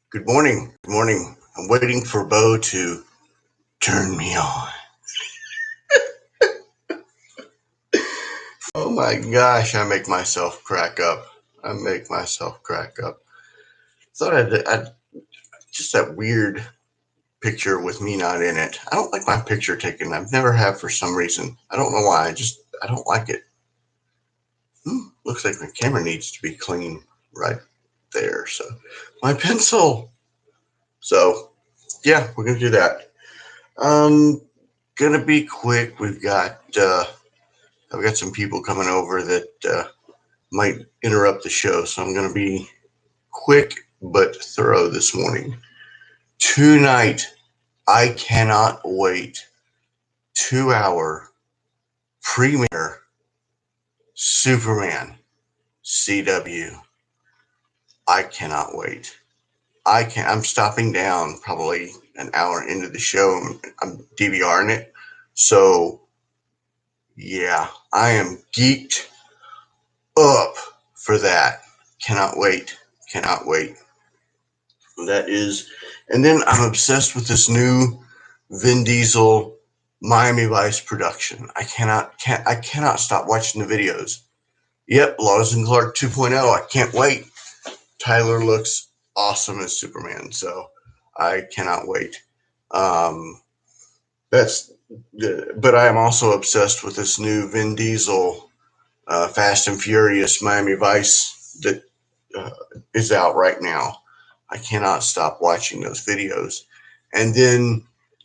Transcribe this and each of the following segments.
Good morning. Good morning. I'm waiting for Bo to turn me on. Oh my gosh, I make myself crack up. I make myself crack up. Thought I'd just that weird picture with me not in it. I don't like my picture taken. I've never have for some reason. I don't know why. I don't like it. Looks like my camera needs to be clean right there. So my pencil. So yeah, we're gonna do that. Gonna be quick. I've got some people coming over that might interrupt the show, so I'm going to be quick but thorough this morning. Tonight, I cannot wait. 2 hour premiere Superman CW. I cannot wait. I'm stopping down probably an hour into the show. I'm DVRing it. So yeah, I am geeked up for that. Cannot wait. Cannot wait. That is, and then I'm obsessed with this new Vin Diesel Miami Vice production. I cannot stop watching the videos. Yep, Lois and Clark 2.0. I can't wait. Tyler looks awesome as Superman, so I cannot wait. Um, that's good. But I am also obsessed with this new Vin Diesel Fast and Furious Miami Vice that uh, is out right now. I cannot stop watching those videos. And then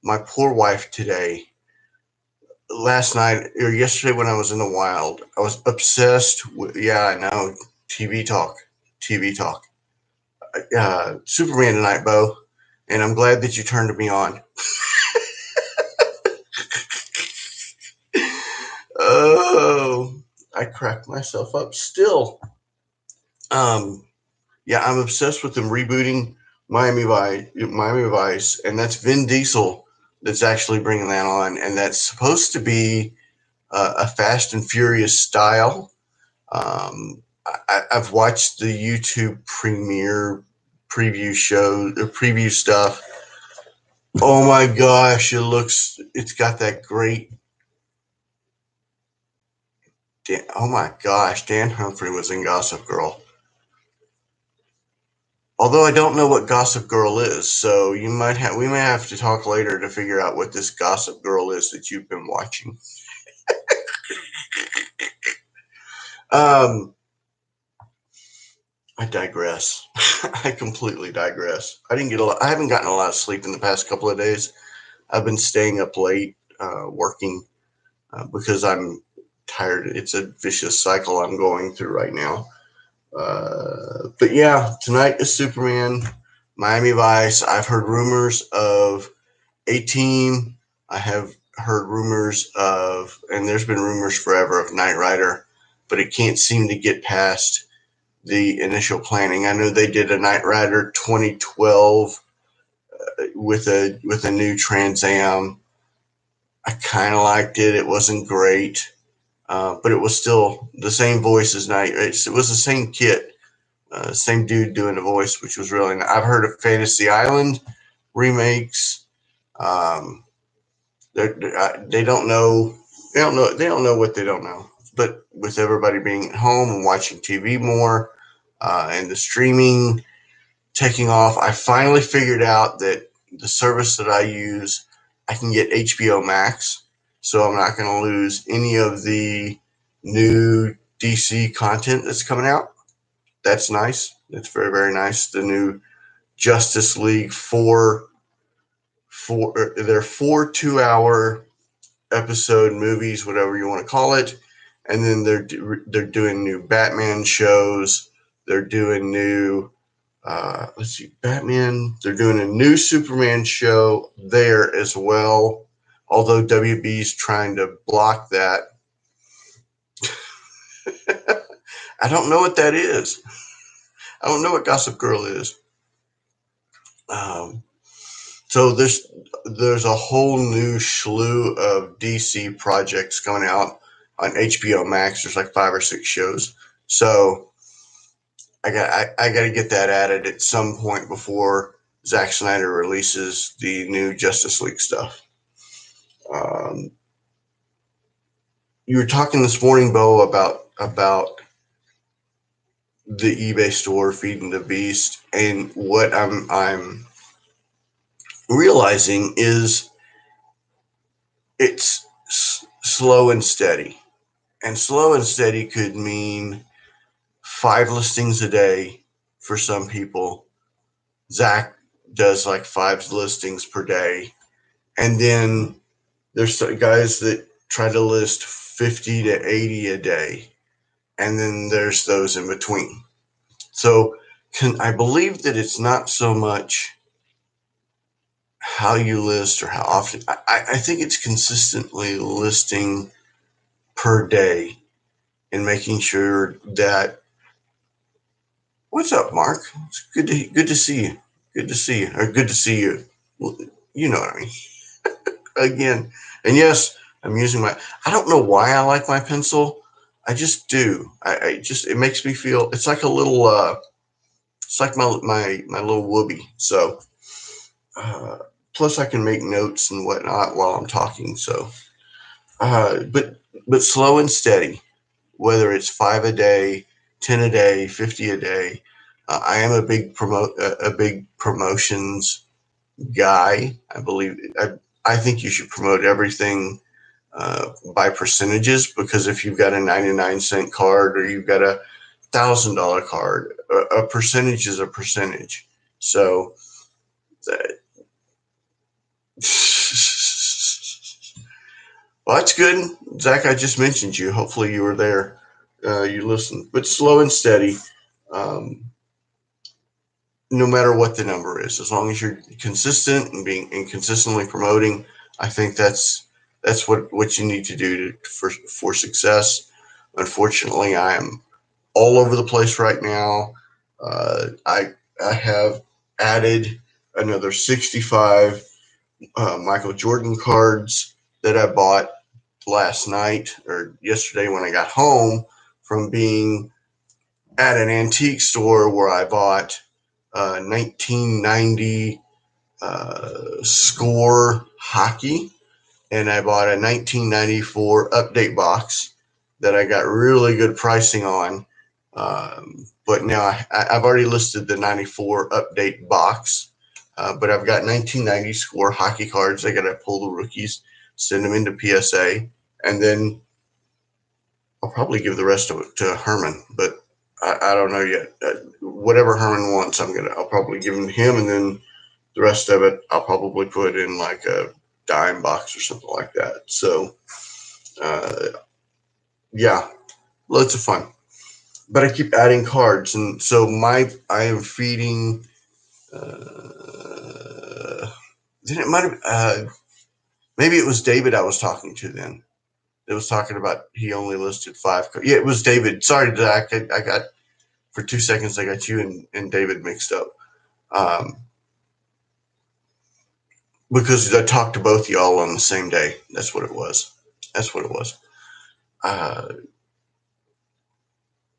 my poor wife today, last night or yesterday when I was in the wild, I was obsessed with, yeah, I know, TV talk, TV talk. Superman tonight, Bo, and I'm glad that you turned me on. Oh, I cracked myself up still. Um, yeah, I'm obsessed with them rebooting Miami Vice, and that's Vin Diesel that's actually bringing that on, and that's supposed to be a Fast and Furious style. I've watched the YouTube premiere preview show, the preview stuff. Oh my gosh, it's got that great. Oh my gosh, Dan Humphrey was in Gossip Girl. Although I don't know what Gossip Girl is, so we may have to talk later to figure out what this Gossip Girl is that you've been watching. Um, I digress. I completely digress. I haven't gotten a lot of sleep in the past couple of days. I've been staying up late working because I'm tired. It's a vicious cycle I'm going through right now. But yeah, tonight is Superman, Miami Vice. I've heard rumors of A-Team. I have heard rumors of, and there's been rumors forever of Knight Rider, but it can't seem to get past the initial planning. I know they did a Knight Rider 2012 with a new Trans Am. I kind of liked it. It wasn't great, but it was still the same voice as Knight. It was the same kit, same dude doing the voice, which was really nice. I've heard of Fantasy Island remakes. Um, they don't know. They don't know what they don't know. But with everybody being at home and watching TV more, and the streaming taking off, I finally figured out that the service that I use, I can get HBO Max, so I'm not going to lose any of the new DC content that's coming out. That's nice. That's very, very nice. The new Justice League they're 4 2-hour episode movies, whatever you want to call it, and then they're doing new Batman shows. They're doing new let's see, Batman. They're doing a new Superman show there as well. Although WB's trying to block that. I don't know what that is. I don't know what Gossip Girl is. Um, so there's a whole new slew of DC projects coming out on HBO Max. There's like 5 or 6 shows. So I got to get that added at some point before Zack Snyder releases the new Justice League stuff. Um, you were talking this morning, Bo, about the eBay store feeding the beast, and what I'm realizing is it's slow and steady, and slow and steady could mean 5 listings a day for some people. Zach does like 5 listings per day, and then there's guys that try to list 50 to 80 a day, and then there's those in between. So I believe that it's not so much how you list or how often. I think it's consistently listing per day and making sure that. What's up, Mark? It's good to see you. Good to see you. Or good to see you. Well, you know what I mean. Again, and yes, I'm using my. I don't know why I like my pencil. I just do. I just it makes me feel. It's like a little. It's like my little whoopee. So uh, plus I can make notes and whatnot while I'm talking. So but slow and steady. Whether it's 5 a day, 10 a day, 50 a day. I am a big promotions guy. I think you should promote everything by percentages, because if you've got a 99-cent card or you've got a $1,000 card, a percentage is a percentage. So well, that's good, Zach. I just mentioned you. Hopefully, you were there. You listened, but slow and steady. Um, no matter what the number is, as long as you're consistent and consistently promoting, I think that's what you need to do for success. Unfortunately, I am all over the place right now. I have added another 65 Michael Jordan cards that I bought last night or yesterday when I got home from being at an antique store where I bought 1990 score hockey, and I bought a 1994 update box that I got really good pricing on. But now I've already listed the 94 update box, but I've got 1990 score hockey cards. I got to pull the rookies, send them into PSA, and then I'll probably give the rest of it to Herman. But I don't know yet. Whatever Herman wants, I'll probably give him, and then the rest of it I'll probably put in like a dime box or something like that. So uh, yeah, loads of fun. But I keep adding cards, and so I am feeding. Then it might have maybe it was David I was talking to then. It was talking about he only listed 5. Yeah, it was David. Sorry, Zach. I got for 2 seconds. I got you and David mixed up um, because I talked to both y'all on the same day. That's what it was. That's what it was. Uh,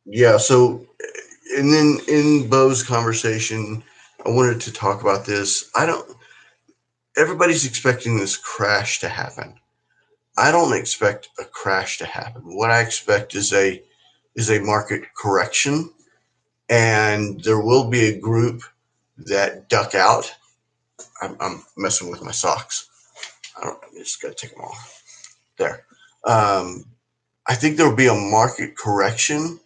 yeah. So, and then in Bo's conversation, I wanted to talk about this. I don't. Everybody's expecting this crash to happen. I don't expect a crash to happen. What I expect is a market correction, and there will be a group that duck out. I'm messing with my socks. I just got to take them off. There. Um, I think there will be a market correction,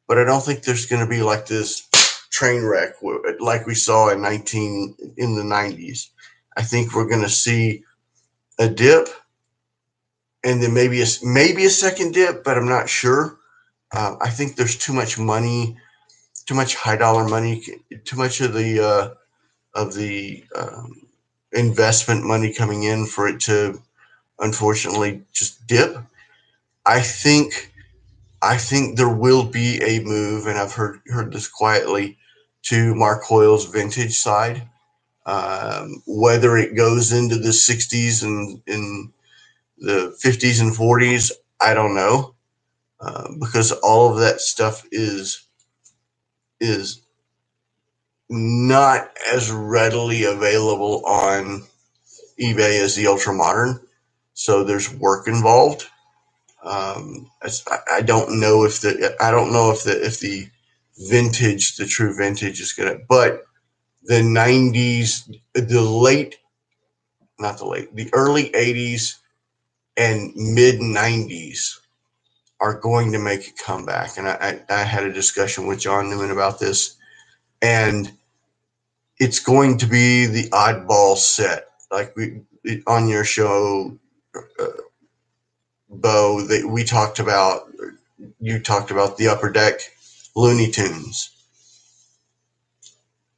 but I don't think there's going to be like this train wreck like we saw in the 90s. I think we're going to see a dip, and then maybe a second dip, but I'm not sure. I think there's too much money, too much high dollar money, too much of the investment money coming in for it to unfortunately just dip. I think I think there will be a move, and I've heard this quietly, to Mark Hoyle's vintage side. Whether it goes into the 60s and in the 50s and 40s, I don't know, because all of that stuff is is not as readily available on eBay as the ultra modern, so there's work involved. I don't know if the vintage, the true vintage, is gonna, but the '90s, the early '80s and mid '90s are going to make a comeback. And I had a discussion with John Newman about this, and it's going to be the oddball set, like we on your show, uh, Bo. That we talked about. You talked about the Upper Deck Looney Tunes.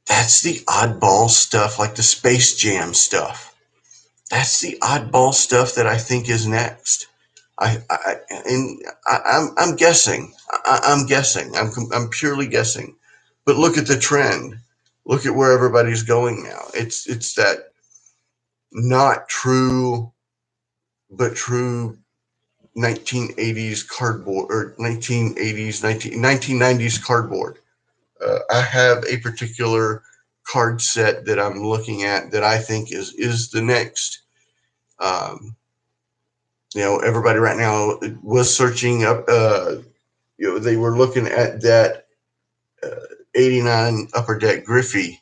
That's the oddball stuff, like the Space Jam stuff. That's the oddball stuff that I think is next. I'm guessing. I'm guessing. I'm purely guessing. But look at the trend. Look at where everybody's going now. It's that not true, but true 1980s cardboard, or 1980s, 1990s cardboard. I have a particular card set that I'm looking at that I think is the next. Um, everybody right now was searching up. They were looking at that uh, '89 Upper Deck Griffey.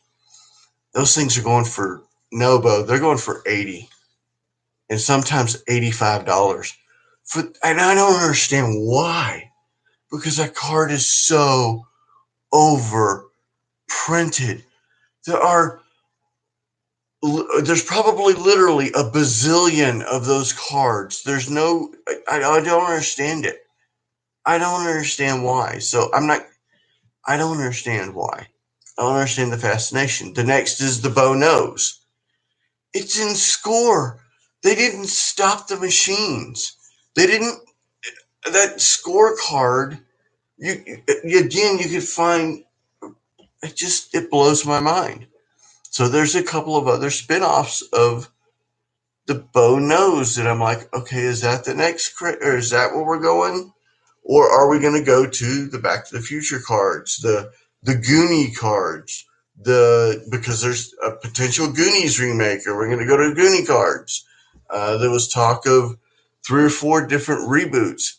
Those things are going for Nobo. They're going for 80 and sometimes $85. And I don't understand why, because that card is so over printed. There's probably literally a bazillion of those cards. I don't understand it. I don't understand why. I don't understand why. I don't understand the fascination. The next is the Bo Nose. It's in score. They didn't stop the machines. They didn't. That scorecard. Again, you could find. It blows my mind. So there's a couple of other spin-offs of the Bo Nose that I'm like, okay, is that the next, or is that where we're going? Or are we going to go to the Back to the Future cards, the Goonie cards, because there's a potential Goonies remake, or we're going to go to Goonie cards. There was talk of 3 or 4 different reboots.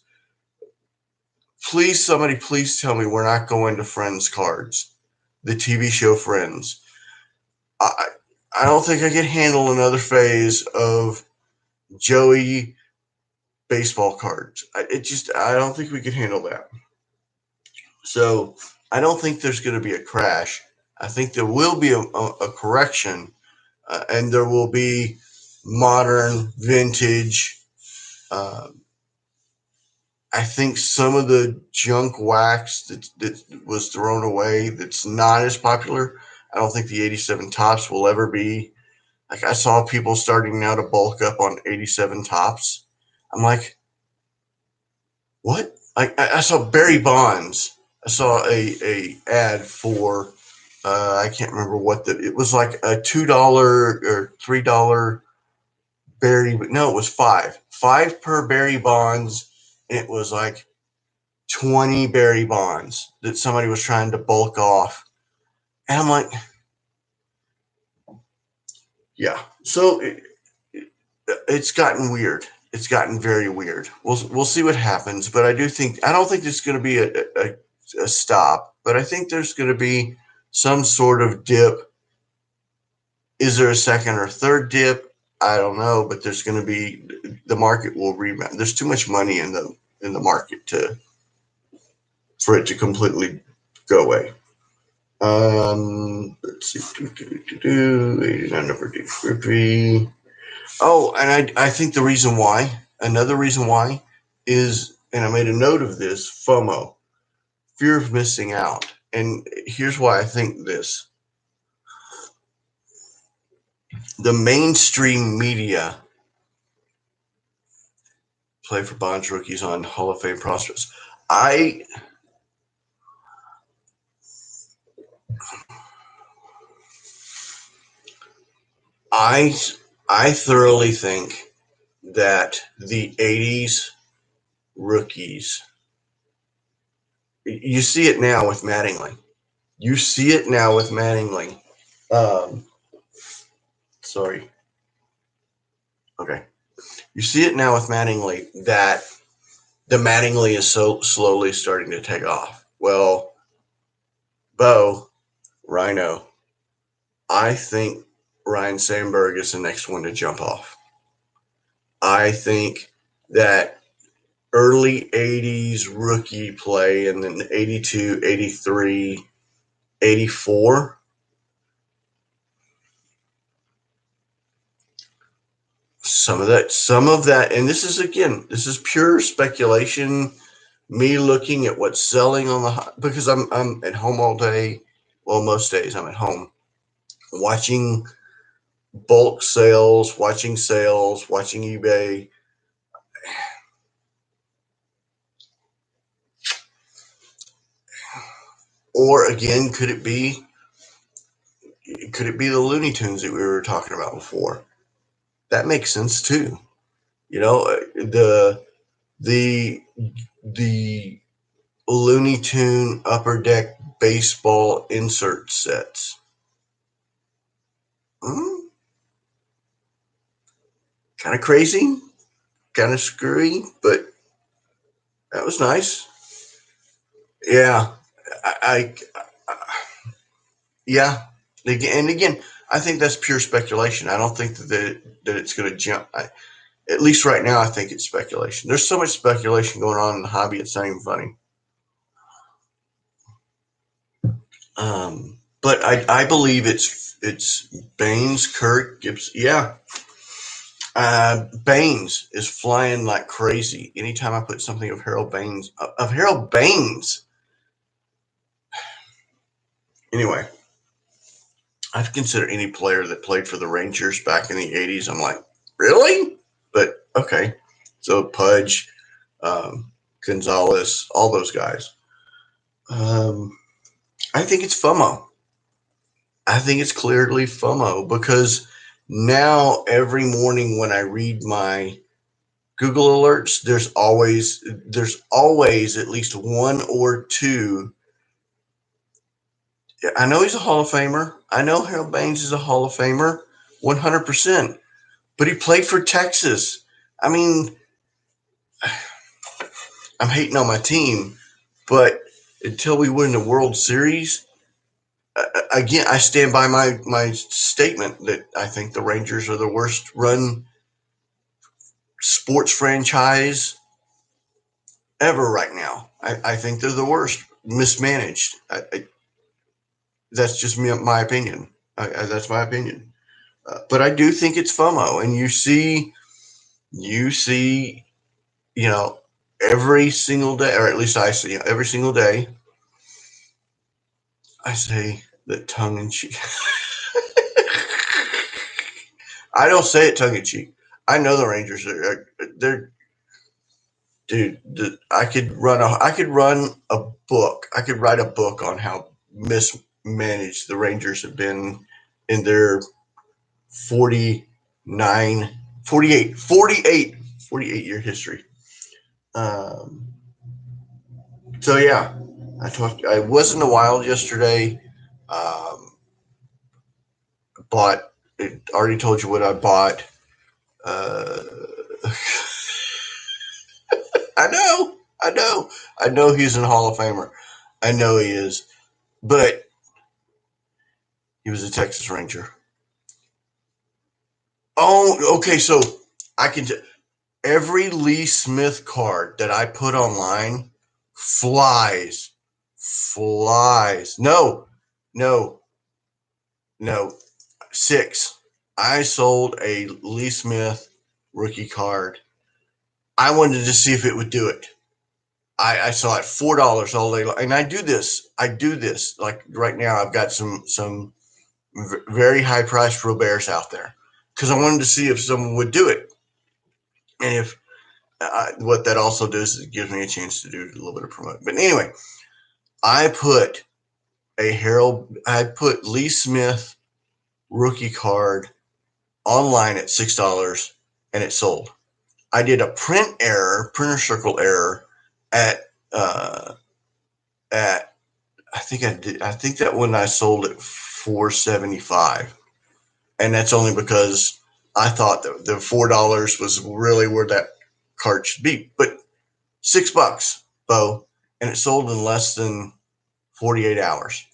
Somebody please tell me we're not going to Friends cards, the TV show Friends. I I don't think I can handle another phase of Joey baseball cards. I don't think we can handle that. So I don't think there's going to be a crash. I think there will be a correction, and there will be modern vintage. Uh, I think some of the junk wax that was thrown away that's not as popular. I don't think the 87 tops will ever be. Like, I saw people starting now to bulk up on 87 tops. I'm like, what? I saw Barry Bonds. I saw a ad for I can't remember it was, like a $2 or $3 Barry, but no, it was five per Barry Bonds, and it was like 20 Barry Bonds that somebody was trying to bulk off, and I'm like, yeah. So it's gotten weird. It's gotten very weird. We'll see what happens, but I don't think there's going to be a stop, but I think there's going to be some sort of dip. Is there a second or third dip? I don't know, but there's going to be, the market will rebound. There's too much money in the market for it to completely go away. Let's see, 89 number Griffey. Oh, and I think another reason why is, and I made a note of this, FOMO, fear of missing out. And here's why I think this. The mainstream media play for Bonds rookies on Hall of Fame prospects. I I I thoroughly think that the 80s rookies, you see it now with Mattingly. You see it now with Mattingly. Sorry. Okay. You see it now with Mattingly that the Mattingly is so slowly starting to take off. Well, Bo, Rhino, I think Ryan Sandberg is the next one to jump off. I think that early 80s rookie play and then 82, 83, 84. Some of that, and this is pure speculation. Me looking at what's selling on the, because I'm at home all day. Well, most days I'm at home watching bulk sales, watching eBay. Or again, could it be the Looney Tunes that we were talking about before? That makes sense too. You know, the the Looney Tune Upper Deck baseball insert sets. Kind of crazy, kind of screwy, but that was nice. Yeah, I yeah, and again, I think that's pure speculation. I don't think that it's going to jump. At least right now, I think it's speculation. There's so much speculation going on in the hobby; it's not even funny. But I believe it's Baines, Kirk, Gibbs. Yeah, Baines is flying like crazy. Anytime I put something of Harold Baines. Anyway, I've considered any player that played for the Rangers back in the '80s. I'm like, really? But okay, so Pudge, Gonzalez, all those guys. I think it's FOMO. I think it's clearly FOMO because now every morning when I read my Google alerts, there's always at least one or two. I know he's a Hall of Famer. I know Harold Baines is a Hall of Famer, 100%. But he played for Texas. I mean, I'm hating on my team, but until we win the World Series, again, I stand by my statement that I think the Rangers are the worst run sports franchise ever right now. I think they're the worst, mismanaged. That's just my opinion. That's my opinion. But I do think it's FOMO, and you see, you know, every single day, or at least I see every single day. I say that tongue in cheek. I don't say it tongue in cheek. I know the Rangers they're dude. I could run a book. I could write a book on how mismanaged the Rangers have been in their 49, 48, 48, 48-year history. Um, so yeah, I was in the wild yesterday. Um, bought. It already told you what I bought. Uh, I know he's a Hall of Famer. I know he is, but he was a Texas Ranger. Oh, okay. So I can. Every Lee Smith card that I put online flies, flies. No, no, no. 6. I sold a Lee Smith rookie card. I wanted to see if it would do it. I saw it $4 all day long, and I do this. Like right now. I've got some very high priced Roberts out there because I wanted to see if someone would do it, and if what that also does is it gives me a chance to do a little bit of promote. But anyway, I put Lee Smith rookie card online at $6, and it sold. I did a printer circle error at I think I did. I think that one I sold at 475, and that's only because I thought that the $4 was really where that card should be. But $6, Bo, and it sold in less than 48 hours.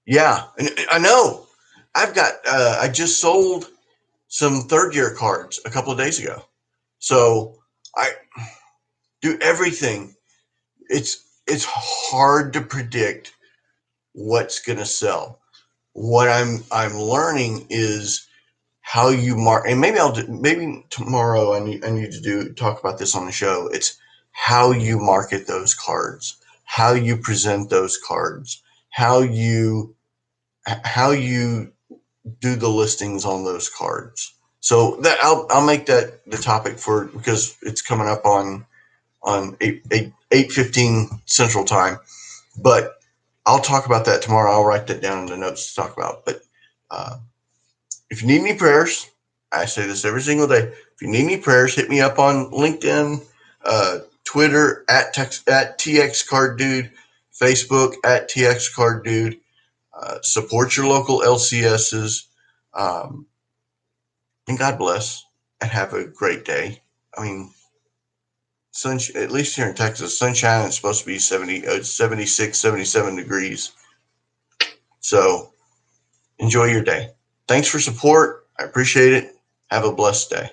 Yeah, and I know. I've got. I just sold some third year cards a couple of days ago. So I do everything. It's hard to predict what's going to sell. What I'm learning is how you and maybe maybe tomorrow I need to talk about this on the show. It's how you market those cards, how you present those cards, how you do the listings on those cards. So that I'll make that the topic for, because it's coming up on 8:15 Central Time. But I'll talk about that tomorrow. I'll write that down in the notes to talk about. But uh, if you need any prayers, I say this every single day. If you need any prayers, hit me up on LinkedIn, Twitter at TX Card Dude, Facebook at TX Card Dude. Support your local LCSs. Um, and God bless, and have a great day. I mean, at least here in Texas, sunshine is supposed to be 76, 77 degrees. So enjoy your day. Thanks for support. I appreciate it. Have a blessed day.